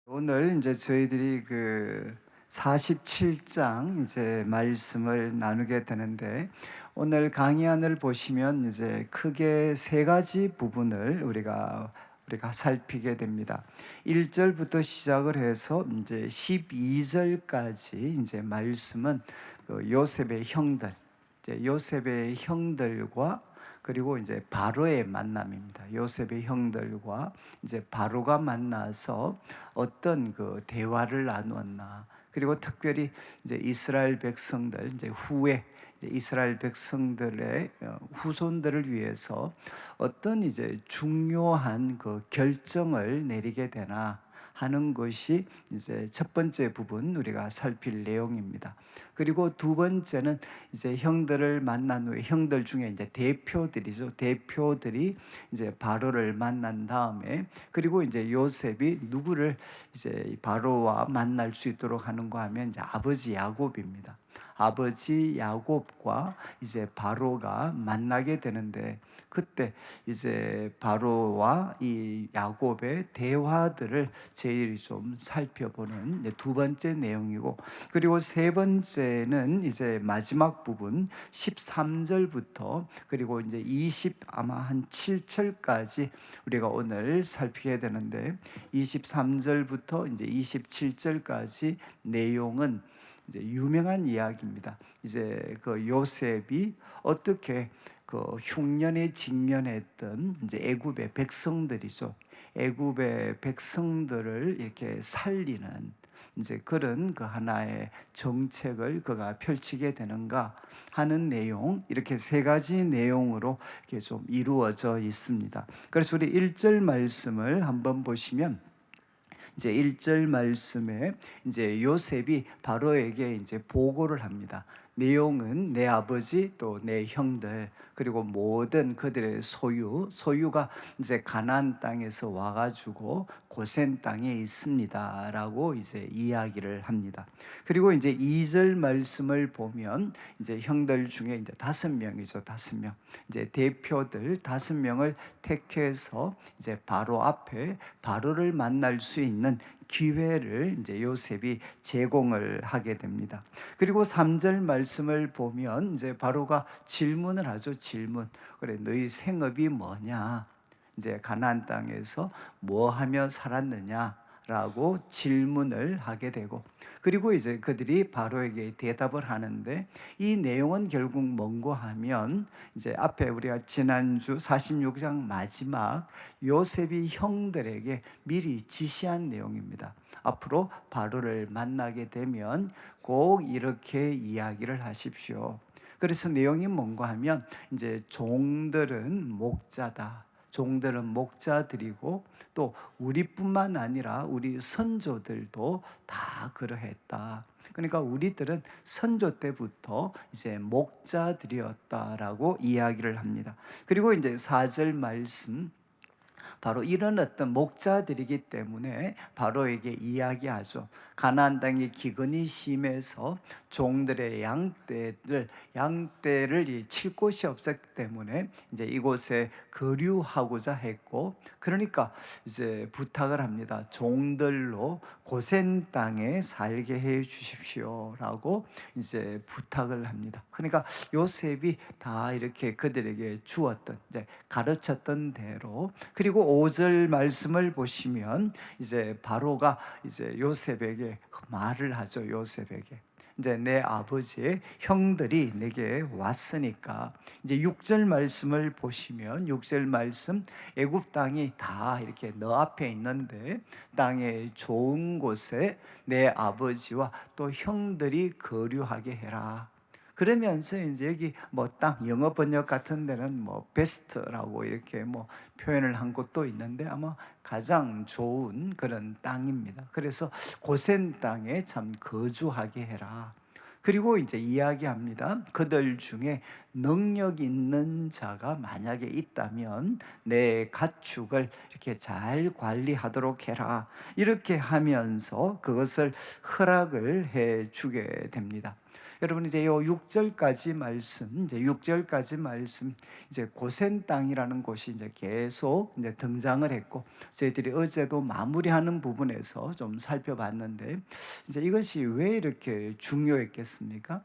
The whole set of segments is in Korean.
오늘 이제 저희들이 47장 이제 말씀을 나누게 되는데, 오늘 강의안을 보시면 이제 크게 세 가지 부분을 우리가 살피게 됩니다. 1절부터 시작을 해서 이제 12절까지 이제 말씀은 요셉의 형들, 이제 요셉의 형들과 그리고 이제 바로의 만남입니다. 요셉의 형들과 이제 바로가 만나서 어떤 대화를 나누었나. 그리고 특별히 이제 이스라엘 백성들, 이제 후에 이제 이스라엘 백성들의 후손들을 위해서 어떤 이제 중요한 결정을 내리게 되나 하는 것이 이제 첫 번째 부분 우리가 살필 내용입니다. 그리고 두 번째는 이제 형들을 만난 후에 형들 중에 이제 대표들이죠. 대표들이 이제 바로를 만난 다음에, 그리고 이제 요셉이 누구를 이제 바로와 만날 수 있도록 하는가 하면 이제 아버지 야곱입니다. 아버지 야곱과 이제 바로가 만나게 되는데, 그때 이제 바로와 이 야곱의 대화들을 제일 좀 살펴보는 이제 두 번째 내용이고, 그리고 세 번째는 이제 마지막 부분 13절부터 그리고 이제 20 아마 한 7절까지 우리가 오늘 살피게 되는데, 23절부터 이제 27절까지 내용은 이제 유명한 이야기입니다. 이제 요셉이 어떻게 흉년에 직면했던 이제 애굽의 백성들이죠. 애굽의 백성들을 이렇게 살리는 이제 그런 하나의 정책을 그가 펼치게 되는가 하는 내용, 이렇게 세 가지 내용으로 이렇게 좀 이루어져 있습니다. 그래서 우리 1절 말씀을 한번 보시면, 이제 1절 말씀에 이제 요셉이 바로에게 이제 보고를 합니다. 내용은 내 아버지 또 내 형들 그리고 모든 그들의 소유가 이제 가나안 땅에서 와가지고 고센 땅에 있습니다라고 이제 이야기를 합니다. 그리고 이제 2절 말씀을 보면 이제 형들 중에 이제 5명이죠. 5명. 이제 대표들 5명을 택해서 이제 바로 앞에 바로를 만날 수 있는 기회를 이제 요셉이 제공을 하게 됩니다. 그리고 3절 말씀을 보면 이제 바로가 질문을 하죠. 질문. 그래, 너희 생업이 뭐냐? 이제 가나안 땅에서 뭐 하며 살았느냐? 라고 질문을 하게 되고, 그리고 이제 그들이 바로에게 대답을 하는데, 이 내용은 결국 뭔고 하면 이제 앞에 우리가 지난주 46장 마지막 요셉이 형들에게 미리 지시한 내용입니다. 앞으로 바로를 만나게 되면 꼭 이렇게 이야기를 하십시오. 그래서 내용이 뭔가 하면 이제 종들은 목자다. 종들은 목자들이고, 또 우리뿐만 아니라 우리 선조들도 다 그러했다. 그러니까 우리들은 선조 때부터 이제 목자들이었다라고 이야기를 합니다. 그리고 이제 4절 말씀, 바로 이런 어떤 목자들이기 때문에 바로에게 이야기하죠. 가나안 땅의 기근이 심해서 종들의 양떼를 칠 곳이 없었기 때문에 이제 이곳에 거류하고자 했고, 그러니까 이제 부탁을 합니다. 종들로 고센 땅에 살게 해 주십시오라고 이제 부탁을 합니다. 그러니까 요셉이 다 이렇게 그들에게 주었던, 이제 가르쳤던 대로. 그리고 5절 말씀을 보시면 이제 바로가 이제 요셉에게 말을 하죠. 요셉에게 이제 내 아버지의 형들이 내게 왔으니까. 이제 6절 말씀을 보시면 6절 말씀, 애굽 땅이 다 이렇게 너 앞에 있는데 땅의 좋은 곳에 내 아버지와 또 형들이 거류하게 해라. 그러면서 이제 여기 뭐 땅 영어 번역 같은 데는 뭐 베스트라고 이렇게 뭐 표현을 한 곳도 있는데, 아마 가장 좋은 그런 땅입니다. 그래서 고센 땅에 참 거주하게 해라. 그리고 이제 이야기합니다. 그들 중에 능력 있는 자가 만약에 있다면 내 가축을 이렇게 잘 관리하도록 해라. 이렇게 하면서 그것을 허락을 해 주게 됩니다. 여러분 이제 요 6절까지 말씀, 이제 6절까지 말씀, 이제 고센 땅이라는 곳이 이제 계속 이제 등장을 했고, 저희들이 어제도 마무리하는 부분에서 좀 살펴봤는데, 이제 이것이 왜 이렇게 중요했겠습니까?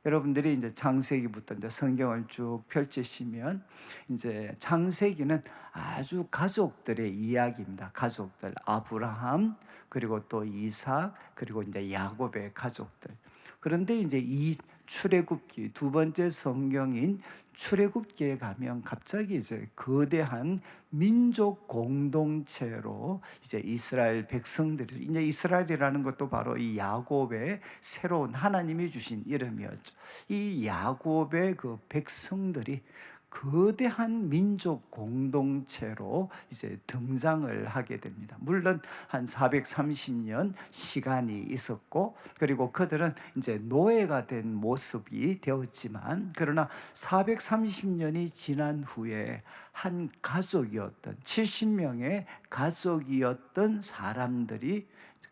여러분들이 이제 창세기부터 이제 성경을 쭉 펼치시면 이제 창세기는 아주 가족들의 이야기입니다. 가족들, 아브라함, 그리고 또 이삭, 그리고 이제 야곱의 가족들. 그런데 이제 이 출애굽기 두 번째 성경인 출애굽기에 가면 갑자기 이제 거대한 민족 공동체로 이제 이스라엘 백성들이, 이제 이스라엘이라는 것도 바로 이 야곱의 새로운 하나님이 주신 이름이었죠. 이 야곱의 그 백성들이 거대한 민족 공동체로 이제 등장을 하게 됩니다. 물론 한 430년 시간이 있었고, 그리고 그들은 이제 노예가 된 모습이 되었지만, 그러나 430년이 지난 후에 한 가족이었던 70명의 가족이었던 사람들이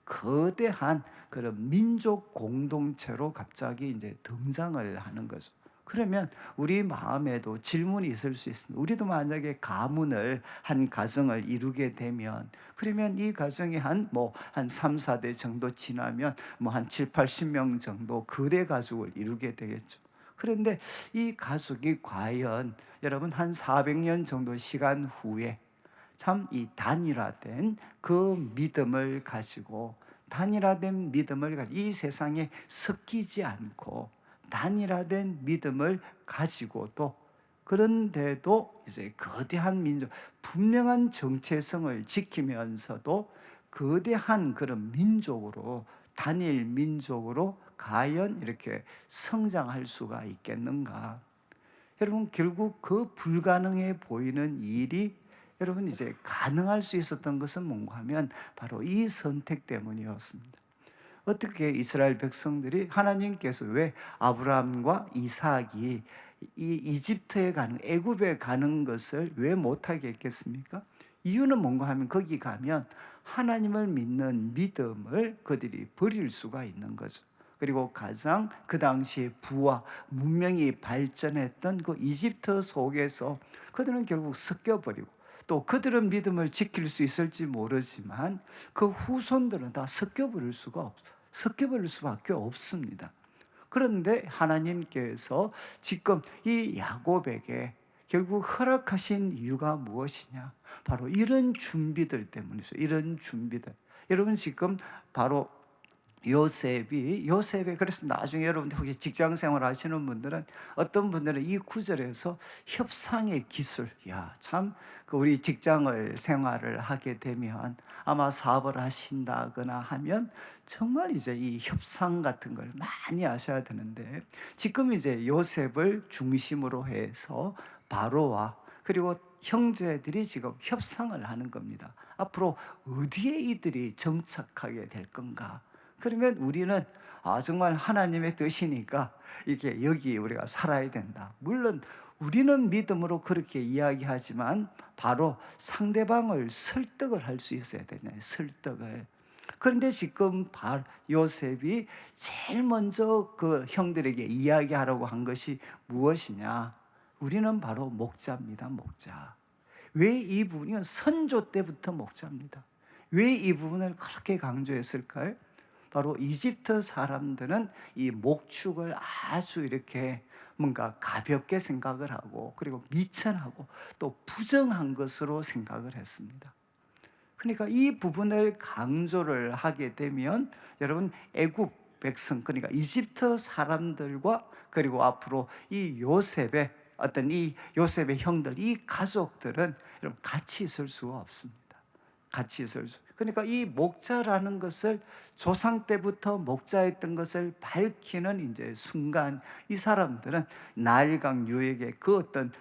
거대한 그런 민족 공동체로 갑자기 이제 등장을 하는 거죠. 그러면 우리 마음에도 질문이 있을 수 있습니다. 우리도 만약에 가문을, 한 가정을 이루게 되면, 그러면 이 가정이 한 3, 4대 정도 지나면 한 7, 80명 정도 거대 가족을 이루게 되겠죠. 그런데 이 가족이 과연 여러분 한 400년 정도 시간 후에 참 이 단일화된 그 믿음을 가지고, 단일화된 믿음을 가지고 이 세상에 섞이지 않고 단일화된 믿음을 가지고도, 그런데도 이제 거대한 민족, 분명한 정체성을 지키면서도 거대한 그런 민족으로, 단일 민족으로 과연 이렇게 성장할 수가 있겠는가? 여러분 결국 그 불가능해 보이는 일이 여러분 이제 가능할 수 있었던 것은 뭔가 하면 바로 이 선택 때문이었습니다. 어떻게 이스라엘 백성들이, 하나님께서 왜 아브라함과 이삭이 이 이집트에 가는, 애굽에 가는 것을 왜 못하게 했겠습니까? 이유는 뭔가 하면 거기 가면 하나님을 믿는 믿음을 그들이 버릴 수가 있는 거죠. 그리고 가장 그 당시에 부와 문명이 발전했던 그 이집트 속에서 그들은 결국 섞여버리고, 또 그들은 믿음을 지킬 수 있을지 모르지만 그 후손들은 다 섞여버릴 수밖에 없습니다. 그런데 하나님께서 지금 이 야곱에게 결국 허락하신 이유가 무엇이냐? 바로 이런 준비들 때문이죠. 이런 준비들. 여러분 지금 바로 요셉이 그래서 나중에 여러분들 혹시 직장 생활 하시는 분들은, 어떤 분들은 이 구절에서 협상의 기술, 참 그 우리 직장을 생활을 하게 되면 아마 사업을 하신다거나 하면 정말 이제 이 협상 같은 걸 많이 하셔야 되는데, 지금 이제 요셉을 중심으로 해서 바로와 그리고 형제들이 지금 협상을 하는 겁니다. 앞으로 어디에 이들이 정착하게 될 건가? 그러면 우리는 정말 하나님의 뜻이니까 이게 여기 우리가 살아야 된다. 물론 우리는 믿음으로 그렇게 이야기하지만 바로 상대방을 설득을 할 수 있어야 되잖아요. 설득을. 그런데 지금 요셉이 제일 먼저 그 형들에게 이야기하라고 한 것이 무엇이냐? 우리는 바로 목자입니다. 목자. 왜 이 부분이 선조 때부터 목자입니다. 왜 이 부분을 그렇게 강조했을까요? 바로 이집트 사람들은 이 목축을 아주 이렇게 뭔가 가볍게 생각을 하고, 그리고 미천하고 또 부정한 것으로 생각을 했습니다. 그러니까 이 부분을 강조를 하게 되면 여러분 애굽 백성, 그러니까 이집트 사람들과 그리고 앞으로 이 요셉의 형들, 이 가족들은 여러분 같이 있을 수가 없습니다. 같이 있을 수. 그러니까 이 목자라는 것을, 조상 때부터 목자였던 것을 밝히는 이제 순간, 이 사람들은 나일강 유역의 그 어떤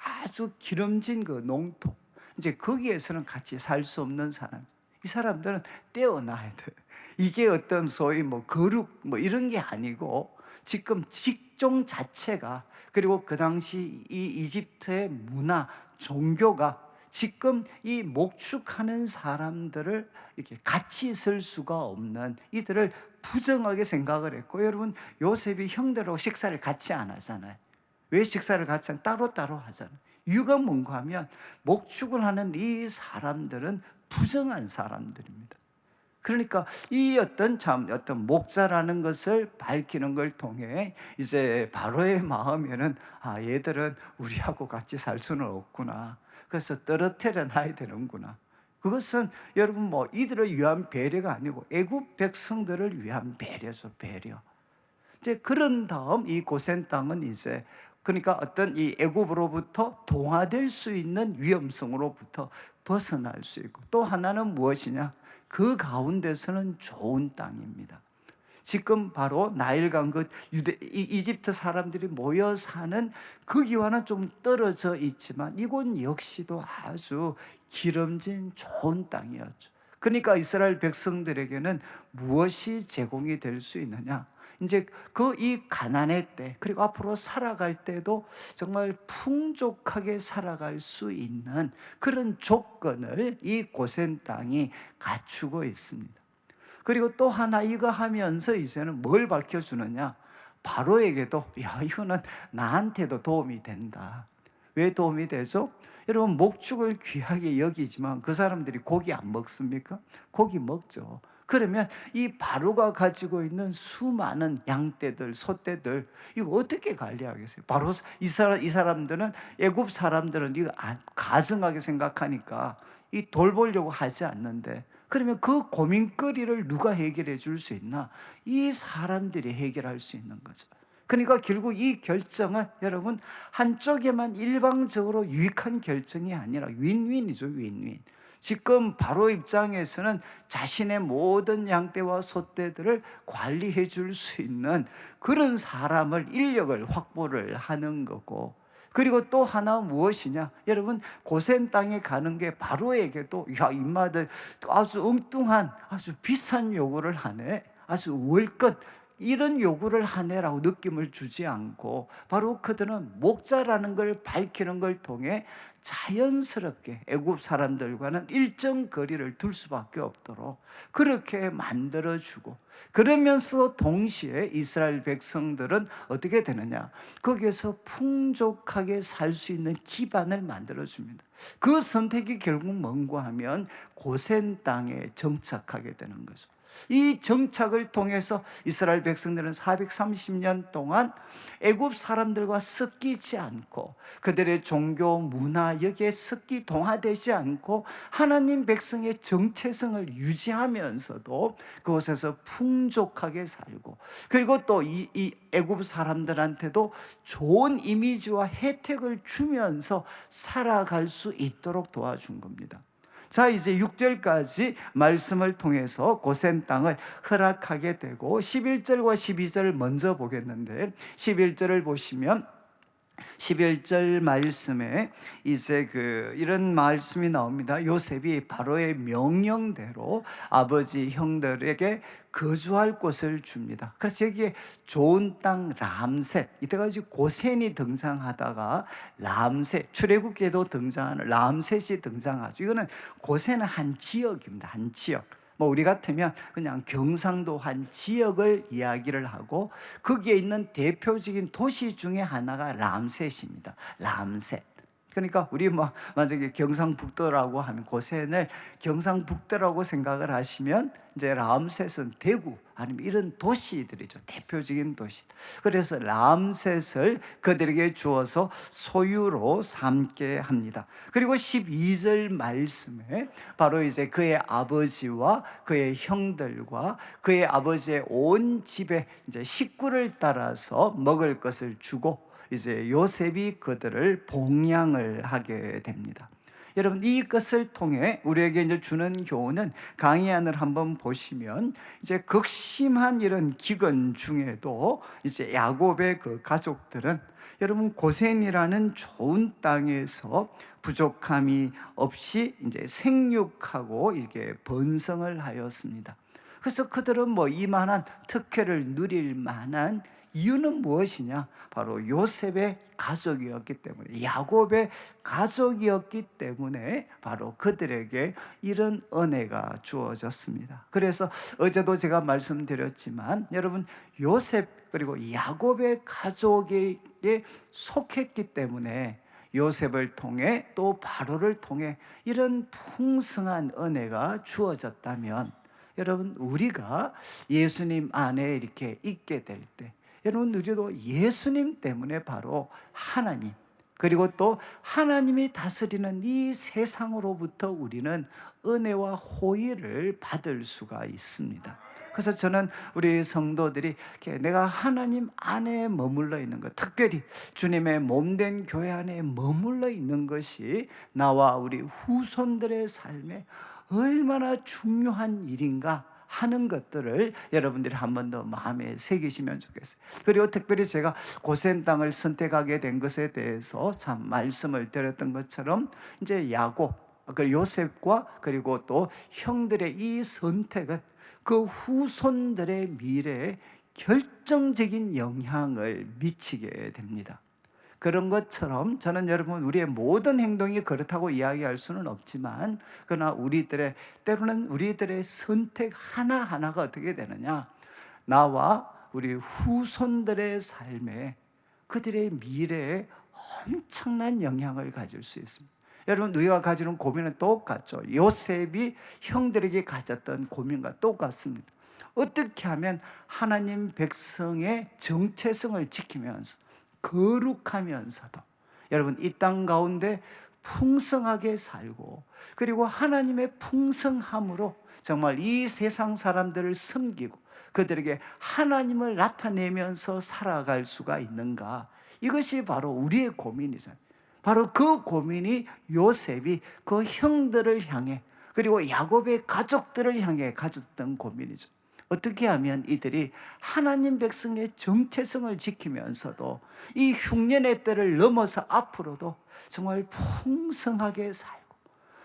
아주 기름진 그 농토, 이제 거기에서는 같이 살 수 없는 사람. 이 사람들은 떼어놔야 돼. 이게 어떤 소위 뭐 거룩 뭐 이런 게 아니고 지금 직종 자체가, 그리고 그 당시 이 이집트의 문화, 종교가 지금 이 목축하는 사람들을 이렇게 같이 있을 수가 없는, 이들을 부정하게 생각을 했고, 여러분 요셉이 형들하고 식사를 같이 안 하잖아요. 왜 식사를 같이 따로따로 하잖아요. 이유가 뭔가 하면 목축을 하는 이 사람들은 부정한 사람들입니다. 그러니까 이 어떤 목자라는 것을 밝히는 걸 통해 이제 바로의 마음에는, 아, 얘들은 우리하고 같이 살 수는 없구나. 그래서 떨어뜨려 놔야 되는구나. 그것은 여러분 뭐 이들을 위한 배려가 아니고 애굽 백성들을 위한 배려죠, 배려. 이제 그런 다음 이 고센 땅은 이제, 그러니까 어떤 이 애굽으로부터 동화될 수 있는 위험성으로부터 벗어날 수 있고, 또 하나는 무엇이냐? 그 가운데서는 좋은 땅입니다. 지금 바로 나일강 그 이집트 사람들이 모여 사는 거기와는 좀 떨어져 있지만 이곳 역시도 아주 기름진 좋은 땅이었죠. 그러니까 이스라엘 백성들에게는 무엇이 제공이 될 수 있느냐? 이제 그 이 가난의 때, 그리고 앞으로 살아갈 때도 정말 풍족하게 살아갈 수 있는 그런 조건을 이 고센 땅이 갖추고 있습니다. 그리고 또 하나 이거 하면서 이제는 뭘 밝혀주느냐? 바로에게도, 야, 이거는 나한테도 도움이 된다. 왜 도움이 되죠? 여러분, 목축을 귀하게 여기지만 그 사람들이 고기 안 먹습니까? 고기 먹죠. 그러면 이 바로가 가지고 있는 수많은 양떼들, 소떼들, 이거 어떻게 관리하겠어요? 바로 이 사람들은, 애굽 사람들은 이거 가증하게 생각하니까 이 돌보려고 하지 않는데, 그러면 그 고민거리를 누가 해결해 줄 수 있나? 이 사람들이 해결할 수 있는 거죠. 그러니까 결국 이 결정은 여러분 한쪽에만 일방적으로 유익한 결정이 아니라 윈윈이죠, 윈윈. 지금 바로 입장에서는 자신의 모든 양떼와 소떼들을 관리해 줄 수 있는 그런 사람을, 인력을 확보를 하는 거고, 그리고 또 하나 무엇이냐? 여러분, 고센 땅에 가는 게 바로에게도, 야, 인마들 아주 엉뚱한, 아주 비싼 요구를 하네, 아주 월급 이런 요구를 하네라고 느낌을 주지 않고, 바로 그들은 목자라는 걸 밝히는 걸 통해 자연스럽게 애굽 사람들과는 일정 거리를 둘 수밖에 없도록 그렇게 만들어주고, 그러면서 동시에 이스라엘 백성들은 어떻게 되느냐? 거기에서 풍족하게 살 수 있는 기반을 만들어줍니다. 그 선택이 결국 뭔가 하면 고센 땅에 정착하게 되는 거죠. 이 정착을 통해서 이스라엘 백성들은 430년 동안 애굽 사람들과 섞이지 않고, 그들의 종교 문화 여기에 섞이 동화되지 않고 하나님 백성의 정체성을 유지하면서도 그곳에서 풍족하게 살고, 그리고 또 이 애굽 사람들한테도 좋은 이미지와 혜택을 주면서 살아갈 수 있도록 도와준 겁니다. 자, 이제 6절까지 말씀을 통해서 고센 땅을 허락하게 되고, 11절과 12절 먼저 보겠는데, 11절을 보시면 11절 말씀에 이제 이런 말씀이 나옵니다. 요셉이 바로의 명령대로 아버지 형들에게 거주할 곳을 줍니다. 그래서 여기에 좋은 땅 람셋, 이때까지 고센이 등장하다가 람셋, 출애굽기에도 등장하는 람셋이 등장하죠. 이거는 고센은 한 지역입니다. 한 지역. 뭐 우리 같으면 그냥 경상도 한 지역을 이야기를 하고, 거기에 있는 대표적인 도시 중에 하나가 람셋입니다. 람셋. 그러니까 우리 만약에 경상북도라고 하면 고센을 경상북도라고 생각을 하시면, 이제 람셋은 대구 아니면 이런 도시들이죠. 대표적인 도시. 그래서 람셋을 그들에게 주어서 소유로 삼게 합니다. 그리고 12절 말씀에 바로 이제 그의 아버지와 그의 형들과 그의 아버지의 온 집에 이제 식구를 따라서 먹을 것을 주고, 이제 요셉이 그들을 봉양을 하게 됩니다. 여러분, 이것을 통해 우리에게 이제 주는 교훈은, 강의 안을 한번 보시면 이제 극심한 이런 기근 중에도 이제 야곱의 그 가족들은 여러분 고센이라는 좋은 땅에서 부족함이 없이 이제 생육하고 이게 번성을 하였습니다. 그래서 그들은 뭐 이만한 특혜를 누릴 만한 이유는 무엇이냐? 바로 요셉의 가족이었기 때문에, 야곱의 가족이었기 때문에 바로 그들에게 이런 은혜가 주어졌습니다. 그래서 어제도 제가 말씀드렸지만, 여러분, 요셉 그리고 야곱의 가족에게 속했기 때문에 요셉을 통해 또 바로를 통해 이런 풍성한 은혜가 주어졌다면, 여러분, 우리가 예수님 안에 이렇게 있게 될 때, 여러분, 우리도 예수님 때문에 바로 하나님, 그리고 또 하나님이 다스리는 이 세상으로부터 우리는 은혜와 호의를 받을 수가 있습니다. 그래서 저는 우리 성도들이 내가 하나님 안에 머물러 있는 것, 특별히 주님의 몸된 교회 안에 머물러 있는 것이 나와 우리 후손들의 삶에 얼마나 중요한 일인가 하는 것들을 여러분들이 한 번 더 마음에 새기시면 좋겠어요. 그리고 특별히 제가 고센 땅을 선택하게 된 것에 대해서 참 말씀을 드렸던 것처럼, 이제 야곱, 요셉과 그리고 또 형들의 이 선택은 그 후손들의 미래에 결정적인 영향을 미치게 됩니다. 그런 것처럼 저는 여러분, 우리의 모든 행동이 그렇다고 이야기할 수는 없지만, 그러나 때로는 우리들의 선택 하나하나가 어떻게 되느냐, 나와 우리 후손들의 삶에, 그들의 미래에 엄청난 영향을 가질 수 있습니다. 여러분, 우리가 가지는 고민은 똑같죠. 요셉이 형들에게 가졌던 고민과 똑같습니다. 어떻게 하면 하나님 백성의 정체성을 지키면서 거룩하면서도, 여러분, 이 땅 가운데 풍성하게 살고, 그리고 하나님의 풍성함으로 정말 이 세상 사람들을 섬기고 그들에게 하나님을 나타내면서 살아갈 수가 있는가, 이것이 바로 우리의 고민이잖아요. 바로 그 고민이 요셉이 그 형들을 향해, 그리고 야곱의 가족들을 향해 가졌던 고민이죠. 어떻게 하면 이들이 하나님 백성의 정체성을 지키면서도 이 흉년의 때를 넘어서 앞으로도 정말 풍성하게 살고,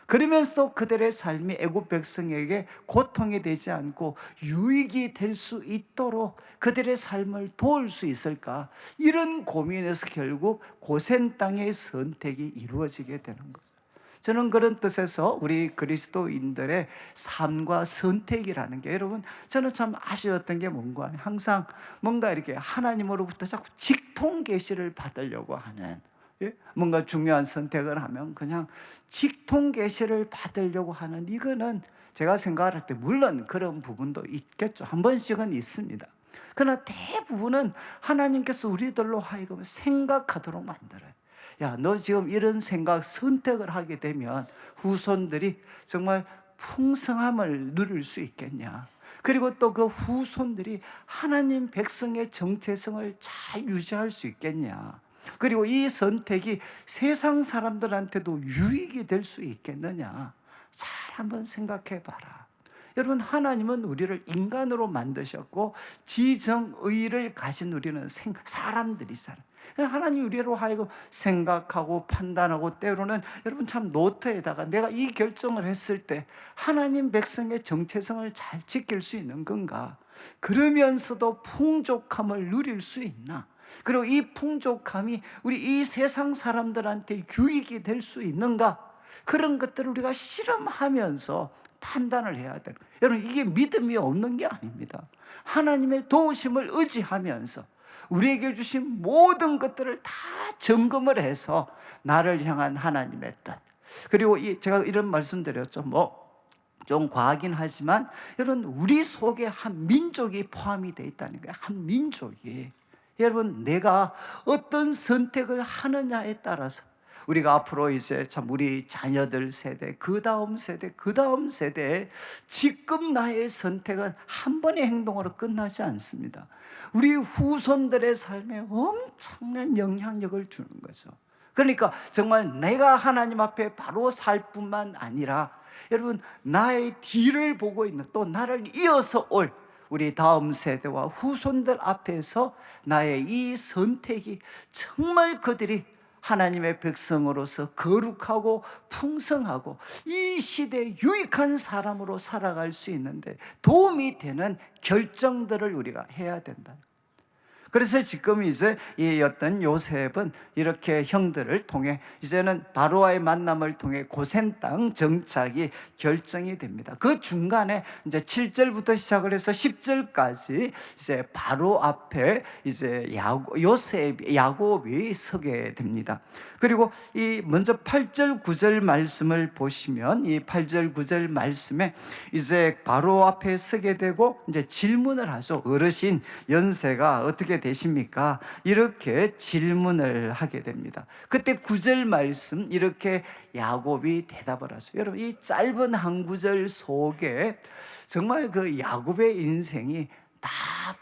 그러면서도 그들의 삶이 애굽 백성에게 고통이 되지 않고 유익이 될 수 있도록 그들의 삶을 도울 수 있을까, 이런 고민에서 결국 고센 땅의 선택이 이루어지게 되는 거죠. 저는 그런 뜻에서 우리 그리스도인들의 삶과 선택이라는 게, 여러분, 저는 참 아쉬웠던 게 뭔가, 항상 뭔가 이렇게 하나님으로부터 자꾸 직통 계시를 받으려고 하는, 뭔가 중요한 선택을 하면 그냥 직통 계시를 받으려고 하는, 이거는 제가 생각할 때 물론 그런 부분도 있겠죠. 한 번씩은 있습니다. 그러나 대부분은 하나님께서 우리들로 하여금 생각하도록 만들어요. 야, 너 지금 이런 선택을 하게 되면 후손들이 정말 풍성함을 누릴 수 있겠냐, 그리고 또 그 후손들이 하나님 백성의 정체성을 잘 유지할 수 있겠냐, 그리고 이 선택이 세상 사람들한테도 유익이 될 수 있겠느냐, 잘 한번 생각해 봐라. 여러분, 하나님은 우리를 인간으로 만드셨고 지정의를 가진 우리는 사람들이잖아요. 하나님 우리로 하여금 생각하고 판단하고, 때로는 여러분 참 노트에다가 내가 이 결정을 했을 때 하나님 백성의 정체성을 잘 지킬 수 있는 건가, 그러면서도 풍족함을 누릴 수 있나, 그리고 이 풍족함이 우리 이 세상 사람들한테 유익이 될 수 있는가, 그런 것들을 우리가 실험하면서 판단을 해야 돼요. 여러분, 이게 믿음이 없는 게 아닙니다. 하나님의 도우심을 의지하면서 우리에게 주신 모든 것들을 다 점검을 해서 나를 향한 하나님의 뜻, 그리고 제가 이런 말씀 드렸죠. 좀 과하긴 하지만 여러분, 우리 속에 한 민족이 포함이 되어 있다는 거예요. 한 민족이. 여러분, 내가 어떤 선택을 하느냐에 따라서 우리가 앞으로 이제 참 우리 자녀들 세대, 그 다음 세대, 그 다음 세대에 지금 나의 선택은 한 번의 행동으로 끝나지 않습니다. 우리 후손들의 삶에 엄청난 영향력을 주는 거죠. 그러니까 정말 내가 하나님 앞에 바로 살 뿐만 아니라, 여러분, 나의 뒤를 보고 있는, 또 나를 이어서 올 우리 다음 세대와 후손들 앞에서 나의 이 선택이 정말 그들이 하나님의 백성으로서 거룩하고 풍성하고 이 시대에 유익한 사람으로 살아갈 수 있는데 도움이 되는 결정들을 우리가 해야 된다. 그래서 지금 이제 이 어떤 요셉은 이렇게 형들을 통해 이제는 바로와의 만남을 통해 고센 땅 정착이 결정이 됩니다. 그 중간에 이제 7절부터 시작을 해서 10절까지 이제 바로 앞에 이제 야곱이 서게 됩니다. 그리고 이 먼저 8절 9절 말씀을 보시면 이 8절 9절 말씀에 이제 바로 앞에 서게 되고 이제 질문을 하죠. 어르신 연세가 어떻게 되십니까? 이렇게 질문을 하게 됩니다. 그때 9절 말씀 이렇게 야곱이 대답을 하죠. 여러분 이 짧은 한 구절 속에 정말 그 야곱의 인생이 다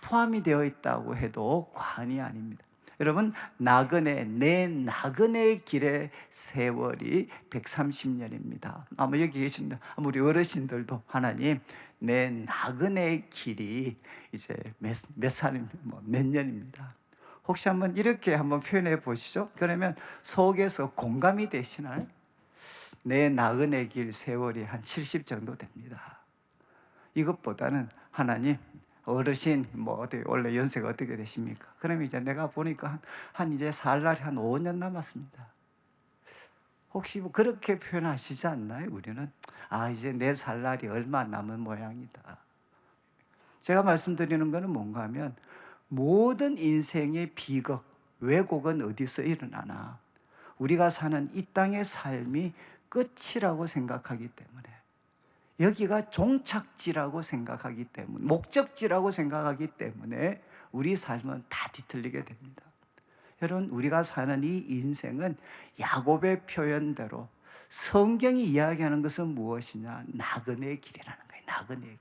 포함이 되어 있다고 해도 과언이 아닙니다. 여러분 내 나그네 길의 세월이 130년입니다. 아마 여기 계신 우리 어르신들도 하나님 내 나그네 길이 이제 몇 살입니다. 몇 년입니다. 혹시 한번 이렇게 한번 표현해 보시죠. 그러면 속에서 공감이 되시나요? 내 나그네 길 세월이 한 70 정도 됩니다. 이것보다는 하나님 어르신 어떻게 원래 연세가 어떻게 되십니까? 그러면 이제 내가 보니까 한 이제 살 날이 한 5년 남았습니다. 혹시 그렇게 표현하시지 않나요? 우리는 이제 내 살 날이 얼마 남은 모양이다. 제가 말씀드리는 것은 뭔가 하면 모든 인생의 비극, 왜곡은 어디서 일어나나 우리가 사는 이 땅의 삶이 끝이라고 생각하기 때문에 여기가 종착지라고 생각하기 때문에 목적지라고 생각하기 때문에 우리 삶은 다 뒤틀리게 됩니다. 여러분 우리가 사는 이 인생은 야곱의 표현대로 성경이 이야기하는 것은 무엇이냐? 나그네 길이라는 거예요. 나그네 길.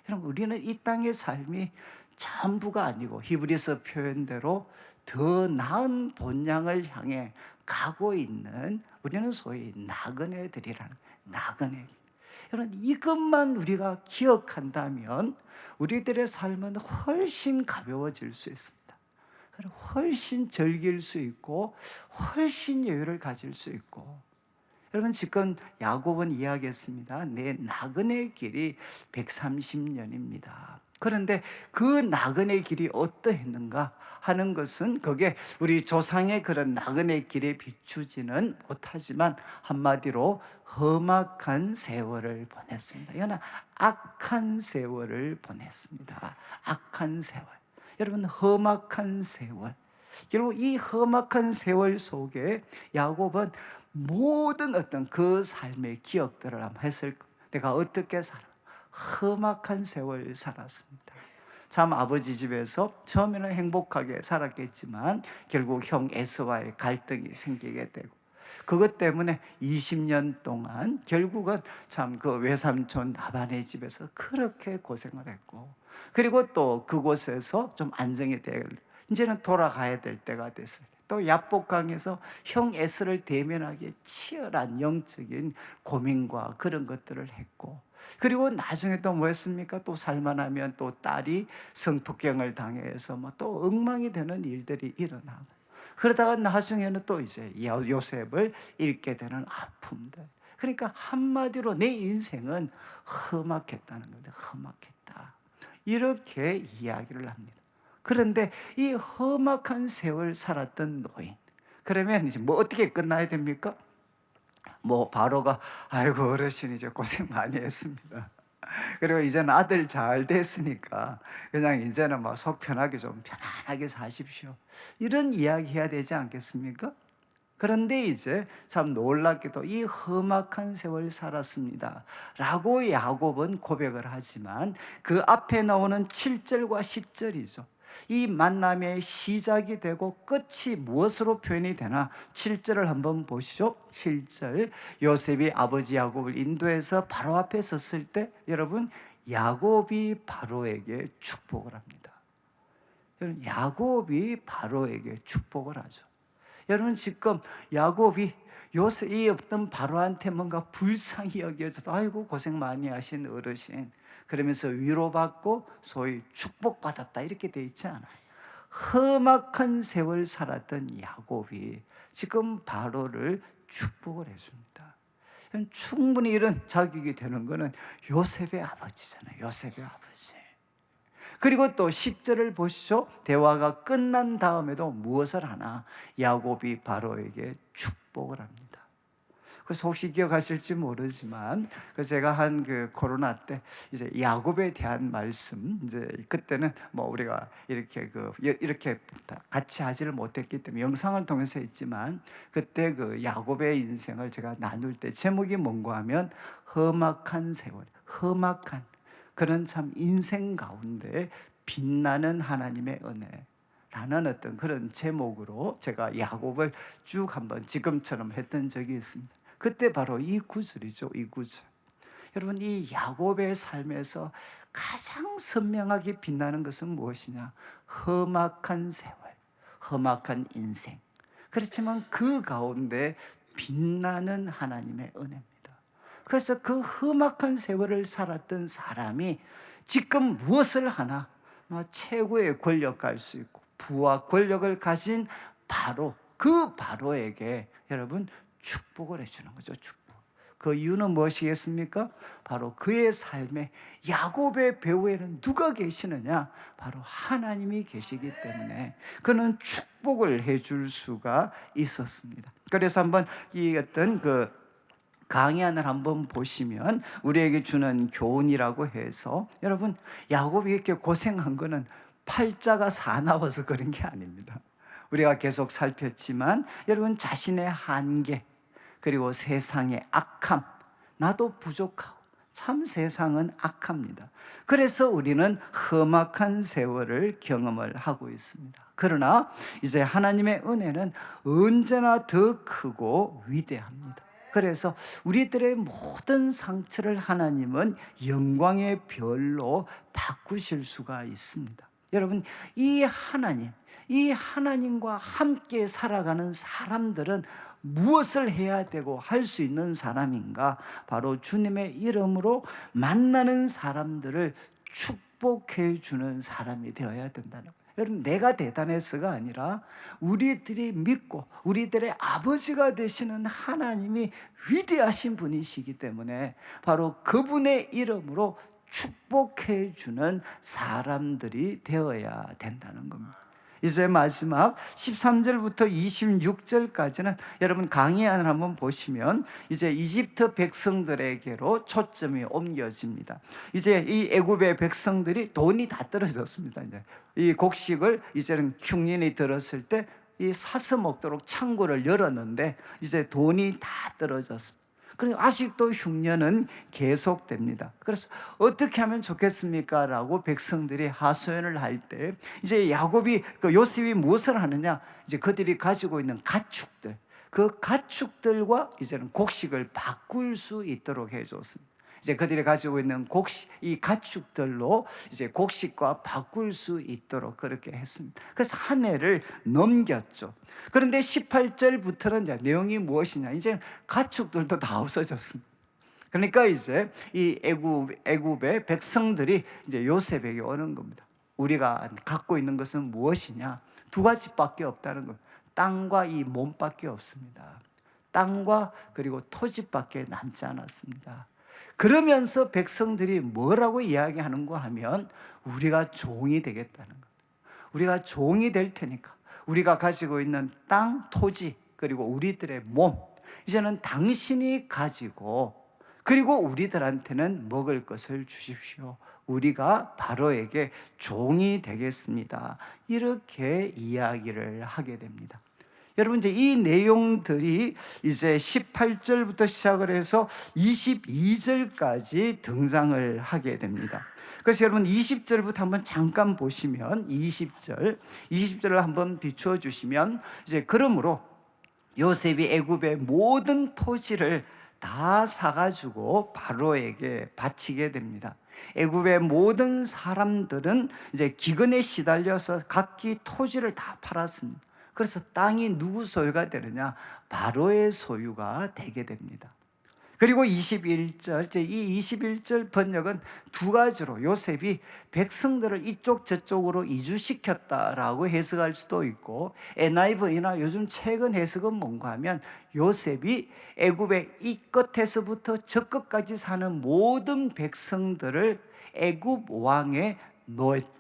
여러분 우리는 이 땅의 삶이 전부가 아니고 히브리서 표현대로 더 나은 본향을 향해 가고 있는 우리는 소위 나그네들이라는 거예요. 나그네 길. 여러분 이것만 우리가 기억한다면 우리들의 삶은 훨씬 가벼워질 수 있습니다. 훨씬 즐길 수 있고 훨씬 여유를 가질 수 있고 여러분 지금 야곱은 이야기했습니다. 내 나그네 길이 130년입니다. 그런데 그 나그네 길이 어떠했는가 하는 것은 그게 우리 조상의 그런 나그네 길에 비추지는 못하지만 한마디로 험악한 세월을 보냈습니다. 이거는 악한 세월을 보냈습니다. 악한 세월. 여러분 험악한 세월. 결국 이 험악한 세월 속에 야곱은 모든 어떤 그 삶의 기억들을 한번 했을 거예요. 내가 어떻게 살아? 험악한 세월 살았습니다. 참 아버지 집에서 처음에는 행복하게 살았겠지만 결국 형 에서와의 갈등이 생기게 되고 그것 때문에 20년 동안 결국은 참 그 외삼촌 라반의 집에서 그렇게 고생을 했고 그리고 또 그곳에서 좀 안정이 될 이제는 돌아가야 될 때가 됐어요. 또 야복강에서 형 에스를 대면하기에 치열한 영적인 고민과 그런 것들을 했고 그리고 나중에 또 뭐했습니까? 또 살만하면 또 딸이 성폭행을 당해서 또 엉망이 되는 일들이 일어나고 그러다가 나중에는 또 이제 요셉을 잃게 되는 아픔들. 그러니까 한마디로 내 인생은 험악했다는 겁니다. 험악했다. 이렇게 이야기를 합니다. 그런데 이 험악한 세월 살았던 노인. 그러면 이제 어떻게 끝나야 됩니까? 바로가 아이고 어르신 이제 고생 많이 했습니다. 그리고 이제는 아들 잘 됐으니까 그냥 이제는 속 편하게 좀 편안하게 사십시오. 이런 이야기 해야 되지 않겠습니까? 그런데 이제 참 놀랍게도 이 험악한 세월 살았습니다 라고 야곱은 고백을 하지만 그 앞에 나오는 7절과 10절이죠. 이 만남의 시작이 되고 끝이 무엇으로 표현이 되나 7절을 한번 보시죠. 7절 요셉이 아버지 야곱을 인도해서 바로 앞에 섰을 때 여러분 야곱이 바로에게 축복을 합니다. 여러분 야곱이 바로에게 축복을 하죠. 여러분 지금 야곱이 이 어떤 바로한테 뭔가 불쌍히 여겨져서 아이고 고생 많이 하신 어르신 그러면서 위로받고 소위 축복받았다 이렇게 돼 있지 않아요. 험악한 세월 살았던 야곱이 지금 바로를 축복을 해줍니다. 충분히 이런 자격이 되는 것은 요셉의 아버지잖아요. 요셉의 아버지. 그리고 또 10절을 보시죠. 대화가 끝난 다음에도 무엇을 하나? 야곱이 바로에게 축복을 합니다. 그래서 혹시 기억하실지 모르지만 제가 한 그 코로나 때 이제 야곱에 대한 말씀, 이제 그때는 뭐 우리가 이렇게 같이 하지를 못했기 때문에 영상을 통해서 했지만, 그때 그 야곱의 인생을 제가 나눌 때 제목이 뭔가 하면 험악한 세월, 험악한 그런 참 인생 가운데 빛나는 하나님의 은혜라는 어떤 그런 제목으로 제가 야곱을 쭉 한번 지금처럼 했던 적이 있습니다. 그때 바로 이 구절이죠. 이 구절. 여러분, 이 야곱의 삶에서 가장 선명하게 빛나는 것은 무엇이냐? 험악한 세월, 험악한 인생. 그렇지만 그 가운데 빛나는 하나님의 은혜입니다. 그래서 그 험악한 세월을 살았던 사람이 지금 무엇을 하나? 최고의 권력 갈 수 있고 부와 권력을 가진 바로, 그 바로에게 여러분 축복을 해주는 거죠. 축복. 그 이유는 무엇이겠습니까? 바로 그의 삶에, 야곱의 배후에는 누가 계시느냐? 바로 하나님이 계시기 때문에 그는 축복을 해줄 수가 있었습니다. 그래서 한번 이 어떤 그 강의안을 한번 보시면 우리에게 주는 교훈이라고 해서, 여러분, 야곱이 이렇게 고생한 거는 팔자가 사나워서 그런 게 아닙니다. 우리가 계속 살폈지만 여러분, 자신의 한계, 그리고 세상의 악함, 나도 부족하고 참 세상은 악합니다. 그래서 우리는 험악한 세월을 경험을 하고 있습니다. 그러나 이제 하나님의 은혜는 언제나 더 크고 위대합니다. 그래서 우리들의 모든 상처를 하나님은 영광의 별로 바꾸실 수가 있습니다. 여러분, 이 하나님과 함께 살아가는 사람들은 무엇을 해야 되고 할 수 있는 사람인가? 바로 주님의 이름으로 만나는 사람들을 축복해 주는 사람이 되어야 된다는 거예요. 여러분, 내가 대단해서가 아니라 우리들이 믿고 우리들의 아버지가 되시는 하나님이 위대하신 분이시기 때문에 바로 그분의 이름으로 축복해 주는 사람들이 되어야 된다는 겁니다. 이제 마지막 13절부터 26절까지는 여러분 강의안을 한번 보시면 이제 이집트 백성들에게로 초점이 옮겨집니다. 이제 이 애굽의 백성들이 돈이 다 떨어졌습니다. 이제 이 곡식을 이제는 흉년이 들었을 때 이 사서 먹도록 창고를 열었는데 이제 돈이 다 떨어졌습니다. 그리고 아직도 흉년은 계속됩니다. 그래서 어떻게 하면 좋겠습니까? 라고 백성들이 하소연을 할 때 이제 야곱이, 요셉이 무엇을 하느냐? 이제 그들이 가지고 있는 가축들, 그 가축들과 이제는 곡식을 바꿀 수 있도록 해줬습니다. 이제 그들이 가지고 있는 곡식, 이 가축들로 이제 곡식과 바꿀 수 있도록 그렇게 했습니다. 그래서 한 해를 넘겼죠. 그런데 18절부터는 이제 내용이 무엇이냐? 이제 가축들도 다 없어졌습니다. 그러니까 이제 이 애굽의 백성들이 이제 요셉에게 오는 겁니다. 우리가 갖고 있는 것은 무엇이냐? 두 가지밖에 없다는 겁니다. 땅과 이 몸밖에 없습니다. 땅과 그리고 토지밖에 남지 않았습니다. 그러면서 백성들이 뭐라고 이야기하는가 하면 우리가 종이 되겠다는 겁니다. 우리가 종이 될 테니까 우리가 가지고 있는 땅, 토지, 그리고 우리들의 몸, 이제는 당신이 가지고, 그리고 우리들한테는 먹을 것을 주십시오. 우리가 바로에게 종이 되겠습니다. 이렇게 이야기를 하게 됩니다. 여러분, 이제 이 내용들이 이제 18절부터 시작을 해서 22절까지 등장을 하게 됩니다. 그래서 여러분 20절부터 한번 잠깐 보시면 20절을 한번 비추어 주시면, 이제 그러므로 요셉이 애굽의 모든 토지를 다 사가지고 바로에게 바치게 됩니다. 애굽의 모든 사람들은 이제 기근에 시달려서 각기 토지를 다 팔았습니다. 그래서 땅이 누구 소유가 되느냐? 바로의 소유가 되게 됩니다. 그리고 21절, 이 21절 번역은 두 가지로 요셉이 백성들을 이쪽 저쪽으로 이주시켰다라고 해석할 수도 있고, NIV나 요즘 최근 해석은 뭔가 하면 요셉이 애굽의 이 끝에서부터 저 끝까지 사는 모든 백성들을 애굽 왕의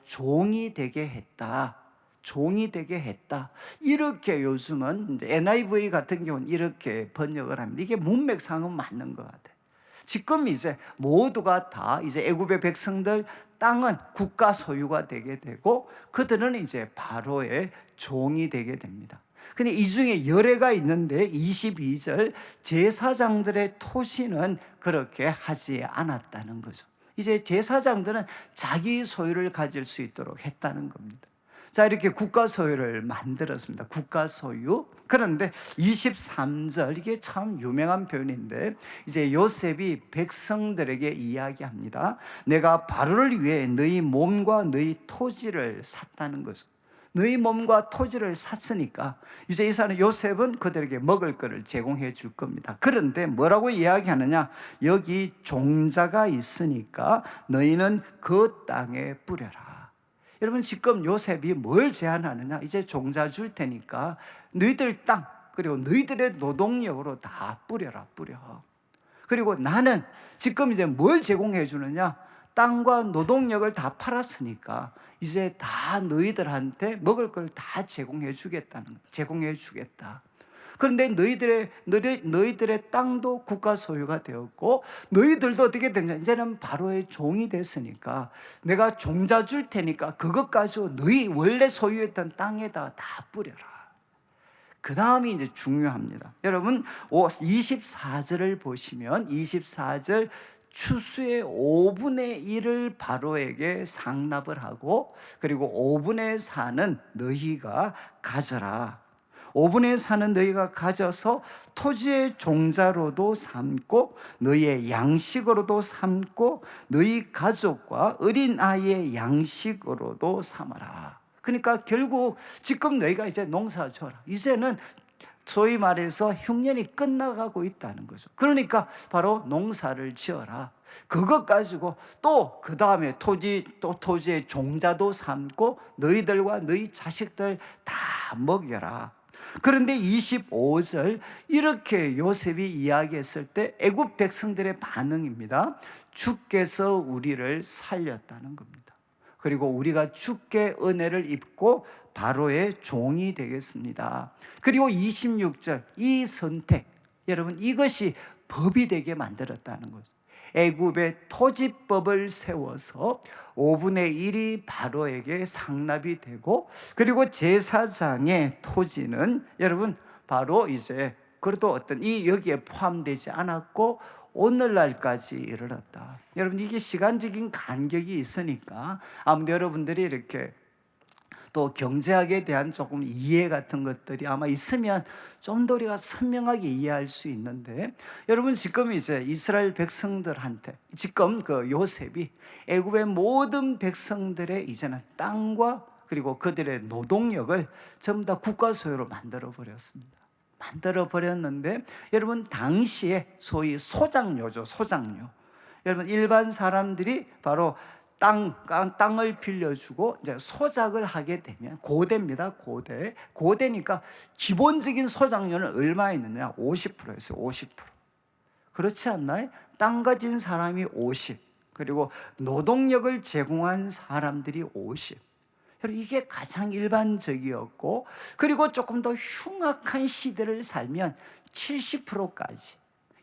종이 되게 했다. 종이 되게 했다. 이렇게 요즘은 이제 NIV 같은 경우는 이렇게 번역을 합니다. 이게 문맥상은 맞는 것 같아요. 지금 이제 모두가 다 이제 애굽의 백성들 땅은 국가 소유가 되게 되고 그들은 이제 바로의 종이 되게 됩니다. 근데 이 중에 열애가 있는데 22절 제사장들의 토지는 그렇게 하지 않았다는 거죠. 이제 제사장들은 자기 소유를 가질 수 있도록 했다는 겁니다. 자, 이렇게 국가 소유를 만들었습니다. 국가 소유. 그런데 23절, 이게 참 유명한 표현인데, 이제 요셉이 백성들에게 이야기합니다. 내가 바로를 위해 너희 몸과 너희 토지를 샀다는 거죠. 너희 몸과 토지를 샀으니까 이제 이 사람 요셉은 그들에게 먹을 것을 제공해 줄 겁니다. 그런데 뭐라고 이야기하느냐? 여기 종자가 있으니까 너희는 그 땅에 뿌려라. 여러분, 지금 요셉이 뭘 제안하느냐? 이제 종자 줄 테니까 너희들 땅, 그리고 너희들의 노동력으로 다 뿌려라, 뿌려. 그리고 나는 지금 이제 뭘 제공해 주느냐? 땅과 노동력을 다 팔았으니까 이제 다 너희들한테 먹을 걸 다 제공해 주겠다. 그런데 너희들의 땅도 국가 소유가 되었고 너희들도 어떻게 되냐? 이제는 바로의 종이 됐으니까 내가 종자 줄 테니까 그것 가지고 너희 원래 소유했던 땅에다 다 뿌려라. 그 다음이 이제 중요합니다. 여러분 24절을 보시면 24절 추수의 5분의 1을 바로에게 상납을 하고 그리고 5분의 4는 너희가 가져라. 5분의 4는 너희가 가져서 토지의 종자로도 삼고 너희의 양식으로도 삼고 너희 가족과 어린아이의 양식으로도 삼아라. 그러니까 결국 지금 너희가 이제 농사 져라. 이제는 소위 말해서 흉년이 끝나가고 있다는 거죠. 그러니까 바로 농사를 지어라. 그것 가지고 또 그 다음에 토지의 종자도 삼고 너희들과 너희 자식들 다 먹여라. 그런데 25절 이렇게 요셉이 이야기했을 때 애굽 백성들의 반응입니다. 주께서 우리를 살렸다는 겁니다. 그리고 우리가 주께 은혜를 입고 바로의 종이 되겠습니다. 그리고 26절 이 선택, 여러분 이것이 법이 되게 만들었다는 거죠. 애굽의 토지법을 세워서 5분의 1이 바로에게 상납이 되고 그리고 제사장의 토지는 여러분 바로 이제 그래도 어떤 여기에 포함되지 않았고 오늘날까지 이르렀다. 여러분 이게 시간적인 간격이 있으니까 아무튼 여러분들이 이렇게 또 경제학에 대한 조금 이해 같은 것들이 아마 있으면 좀 더 우리가 선명하게 이해할 수 있는데 여러분 지금 이제 이스라엘 백성들한테 지금 그 요셉이 애굽의 모든 백성들의 이제는 땅과 그리고 그들의 노동력을 전부 다 국가 소유로 만들어 버렸습니다. 만들어 버렸는데 여러분 당시에 소위 소장료죠, 소장료. 여러분 일반 사람들이 바로 땅을 빌려주고 이제 소작을 하게 되면 고대입니다. 고대니까 기본적인 소작료는 얼마였느냐? 50%였어요. 50%. 그렇지 않나요? 땅 가진 사람이 50, 그리고 노동력을 제공한 사람들이 50. 이게 가장 일반적이었고, 그리고 조금 더 흉악한 시대를 살면 70%까지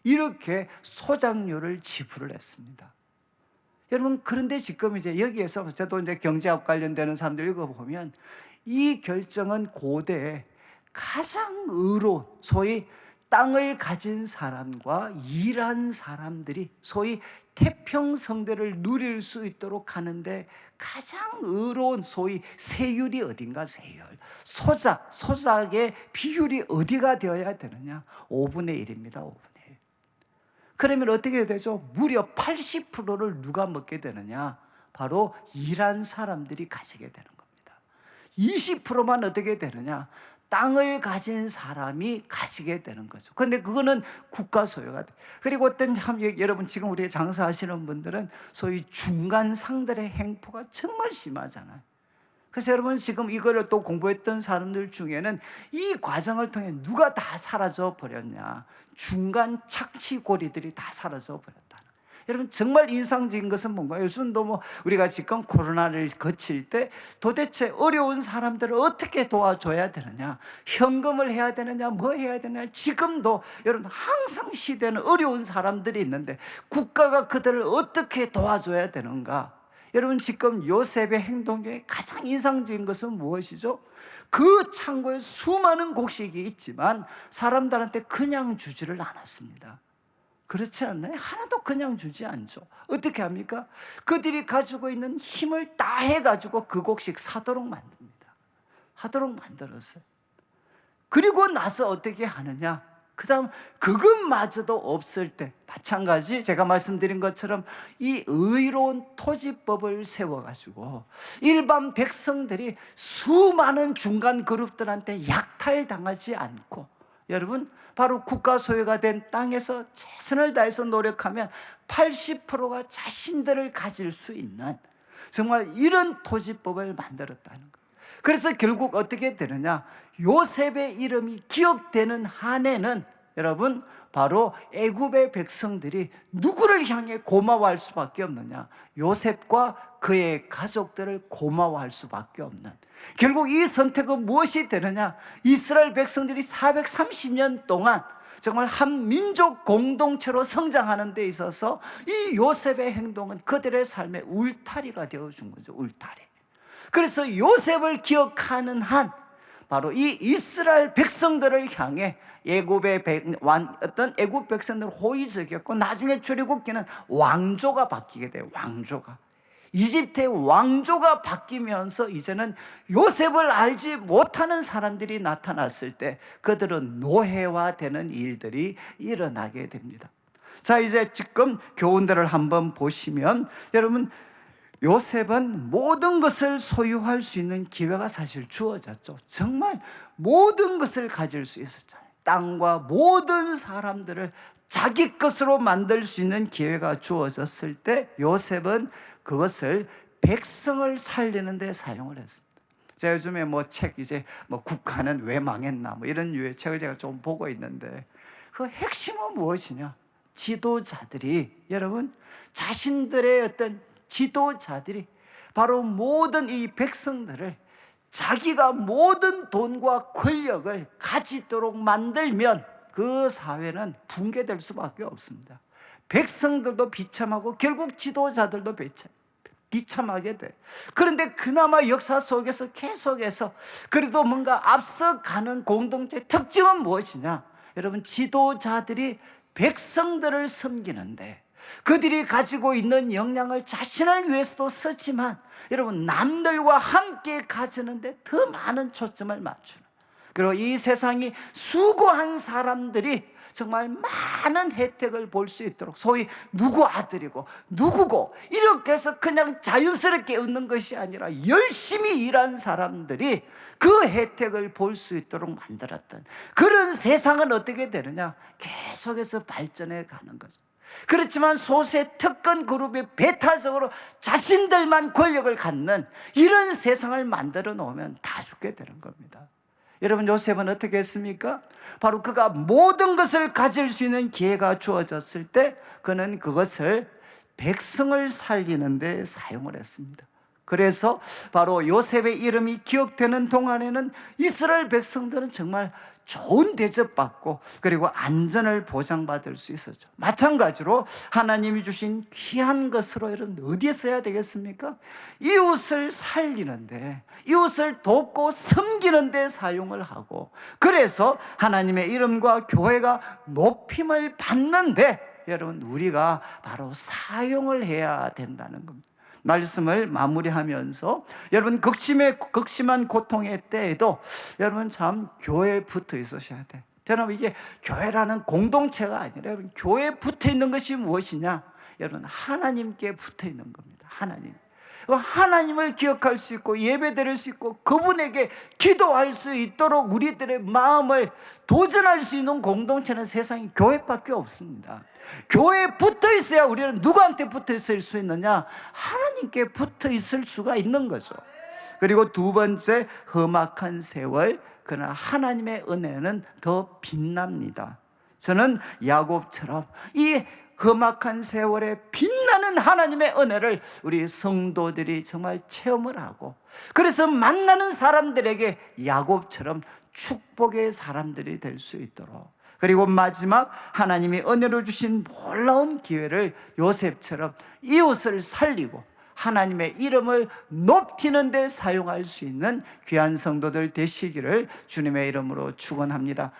이렇게 소작료를 지불을 했습니다. 여러분, 그런데 지금 이제 여기에서 저도 이제 경제학 관련되는 사람들 읽어보면 이 결정은 고대에 가장 의로운 소위 땅을 가진 사람과 일한 사람들이 소위 태평성대를 누릴 수 있도록 하는데 가장 의로운 소위 세율이 어딘가? 세율. 소작의 비율이 어디가 되어야 되느냐? 5분의 1입니다. 5분의 1. 그러면 어떻게 되죠? 무려 80%를 누가 먹게 되느냐? 바로 일한 사람들이 가지게 되는 겁니다. 20%만 어떻게 되느냐? 땅을 가진 사람이 가지게 되는 거죠. 그런데 그거는 국가 소유가 돼. 그리고 어떤 여러분 지금 우리 장사하시는 분들은 소위 중간 상들의 행포가 정말 심하잖아요. 그래서 여러분 지금 이거를 또 공부했던 사람들 중에는 이 과정을 통해 누가 다 사라져 버렸냐? 중간 착취고리들이 다 사라져 버렸다는. 여러분 정말 인상적인 것은 뭔가요? 요즘도 뭐 우리가 지금 코로나를 거칠 때 도대체 어려운 사람들을 어떻게 도와줘야 되느냐? 현금을 해야 되느냐? 뭐 해야 되느냐? 지금도 여러분 항상 시대는 어려운 사람들이 있는데 국가가 그들을 어떻게 도와줘야 되는가? 여러분 지금 요셉의 행동 중에 가장 인상적인 것은 무엇이죠? 그 창고에 수많은 곡식이 있지만 사람들한테 그냥 주지를 않았습니다. 그렇지 않나요? 하나도 그냥 주지 않죠. 어떻게 합니까? 그들이 가지고 있는 힘을 다 해가지고 그 곡식 사도록 만듭니다. 사도록 만들었어요. 그리고 나서 어떻게 하느냐? 그 다음 그것마저도 없을 때 마찬가지 제가 말씀드린 것처럼 이 의로운 토지법을 세워가지고 일반 백성들이 수많은 중간 그룹들한테 약탈당하지 않고, 여러분 바로 국가 소유가 된 땅에서 최선을 다해서 노력하면 80%가 자신들을 가질 수 있는 정말 이런 토지법을 만들었다는 거예요. 그래서 결국 어떻게 되느냐? 요셉의 이름이 기억되는 한에는 여러분 바로 애굽의 백성들이 누구를 향해 고마워할 수밖에 없느냐? 요셉과 그의 가족들을 고마워할 수밖에 없는, 결국 이 선택은 무엇이 되느냐? 이스라엘 백성들이 430년 동안 정말 한 민족 공동체로 성장하는 데 있어서 이 요셉의 행동은 그들의 삶의 울타리가 되어준 거죠. 울타리. 그래서 요셉을 기억하는 한 바로 이 이스라엘 백성들을 향해 애굽의 어떤 애굽 백성들을 호의적이었고, 나중에 출애굽기는 왕조가 바뀌게 돼요. 왕조가 이집트의 왕조가 바뀌면서 이제는 요셉을 알지 못하는 사람들이 나타났을 때 그들은 노예화되는 일들이 일어나게 됩니다. 자, 이제 지금 교훈들을 한번 보시면 여러분 요셉은 모든 것을 소유할 수 있는 기회가 사실 주어졌죠. 정말 모든 것을 가질 수 있었잖아요. 땅과 모든 사람들을 자기 것으로 만들 수 있는 기회가 주어졌을 때 요셉은 그것을 백성을 살리는 데 사용을 했습니다. 제가 요즘에 이제 국가는 왜 망했나 이런 유의 책을 제가 좀 보고 있는데, 그 핵심은 무엇이냐? 지도자들이, 여러분 자신들의 어떤 지도자들이 바로 모든 이 백성들을 자기가 모든 돈과 권력을 가지도록 만들면 그 사회는 붕괴될 수밖에 없습니다. 백성들도 비참하고 결국 지도자들도 비참하게 돼. 그런데 그나마 역사 속에서 계속해서 그래도 뭔가 앞서가는 공동체 특징은 무엇이냐? 여러분 지도자들이 백성들을 섬기는데 그들이 가지고 있는 역량을 자신을 위해서도 쓰지만 여러분 남들과 함께 가지는데 더 많은 초점을 맞추는, 그리고 이 세상이 수고한 사람들이 정말 많은 혜택을 볼 수 있도록, 소위 누구 아들이고 누구고 이렇게 해서 그냥 자연스럽게 얻는 것이 아니라 열심히 일한 사람들이 그 혜택을 볼 수 있도록 만들었던 그런 세상은 어떻게 되느냐? 계속해서 발전해 가는 거죠. 그렇지만 소수의 특권 그룹이 배타적으로 자신들만 권력을 갖는 이런 세상을 만들어 놓으면 다 죽게 되는 겁니다. 여러분 요셉은 어떻게 했습니까? 바로 그가 모든 것을 가질 수 있는 기회가 주어졌을 때 그는 그것을 백성을 살리는 데 사용을 했습니다. 그래서 바로 요셉의 이름이 기억되는 동안에는 이스라엘 백성들은 정말 좋은 대접받고 그리고 안전을 보장받을 수 있었죠. 마찬가지로 하나님이 주신 귀한 것으로 여러분 어디에 써야 되겠습니까? 이웃을 살리는데, 이웃을 돕고 섬기는 데 사용을 하고, 그래서 하나님의 이름과 교회가 높임을 받는데 여러분 우리가 바로 사용을 해야 된다는 겁니다. 말씀을 마무리하면서 여러분 극심한 고통의 때에도 여러분 참 교회에 붙어 있으셔야 돼. 저는 이게 교회라는 공동체가 아니라 여러분 교회에 붙어 있는 것이 무엇이냐? 여러분 하나님께 붙어 있는 겁니다. 하나님. 하나님을 기억할 수 있고 예배드릴 수 있고 그분에게 기도할 수 있도록 우리들의 마음을 도전할 수 있는 공동체는 세상에 교회밖에 없습니다. 교회에 붙어 있어야 우리는 누구한테 붙어 있을 수 있느냐? 하나님께 붙어 있을 수가 있는 거죠. 그리고 두 번째, 험악한 세월, 그러나 하나님의 은혜는 더 빛납니다. 저는 야곱처럼 이 험악한 세월에 빛나는 하나님의 은혜를 우리 성도들이 정말 체험을 하고, 그래서 만나는 사람들에게 야곱처럼 축복의 사람들이 될 수 있도록, 그리고 마지막, 하나님이 은혜로 주신 놀라운 기회를 요셉처럼 이웃을 살리고 하나님의 이름을 높이는 데 사용할 수 있는 귀한 성도들 되시기를 주님의 이름으로 축원합니다.